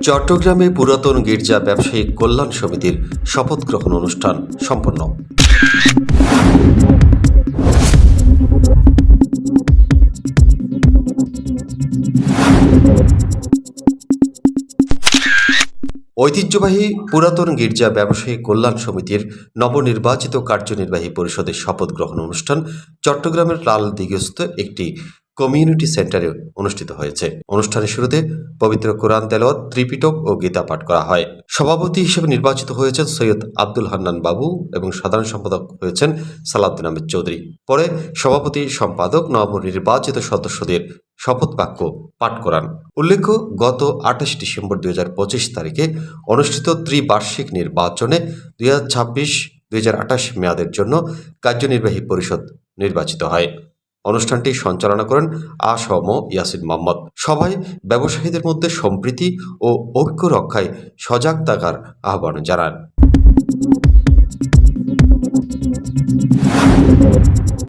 চট্টগ্রামে পুরাতন গির্জা ব্যবসায়িক কল্যাণ সমিতির শপথ গ্রহণ অনুষ্ঠান সম্পন্ন। ঐতিহ্যবাহী পুরাতন গির্জা ব্যবসায়িক কল্যাণ সমিতির নবনির্বাচিত কার্যনির্বাহী পরিষদের শপথ গ্রহণ অনুষ্ঠান চট্টগ্রামের লাল দিঘিস্থ একটি কমিউনিটি সেন্টারে অনুষ্ঠিত হয়েছে। অনুষ্ঠানের শুরুতে পবিত্র কোরআন তেলাওয়াত, ত্রিপিটক ও গীতা পাঠ করা হয়। সভাপতি হিসেবে নির্বাচিত হয়েছেন সৈয়দ আব্দুল হান্নান বাবু এবং সাধারণ সম্পাদক হয়েছেন সালাউদ্দিন আহমেদ চৌধুরী। পরে সভাপতি সম্পাদক নবনির্বাচিত সদস্যদের শপথ বাক্য পাঠ করান। উল্লেখ্য, গত 28 ডিসেম্বর 2025 তারিখে অনুষ্ঠিত ত্রিবার্ষিক নির্বাচনে 2026-2028 মেয়াদের জন্য কার্যনির্বাহী পরিষদ নির্বাচিত হয়। অনুষ্ঠানটি সঞ্চালনা করেন আ.স.ম. ইয়াসিন মোহাম্মদ। সভায় ব্যবসায়ীদের মধ্যে সম্প্রীতি ও ঐক্য রক্ষায় সজাগ থাকার আহ্বান জানান।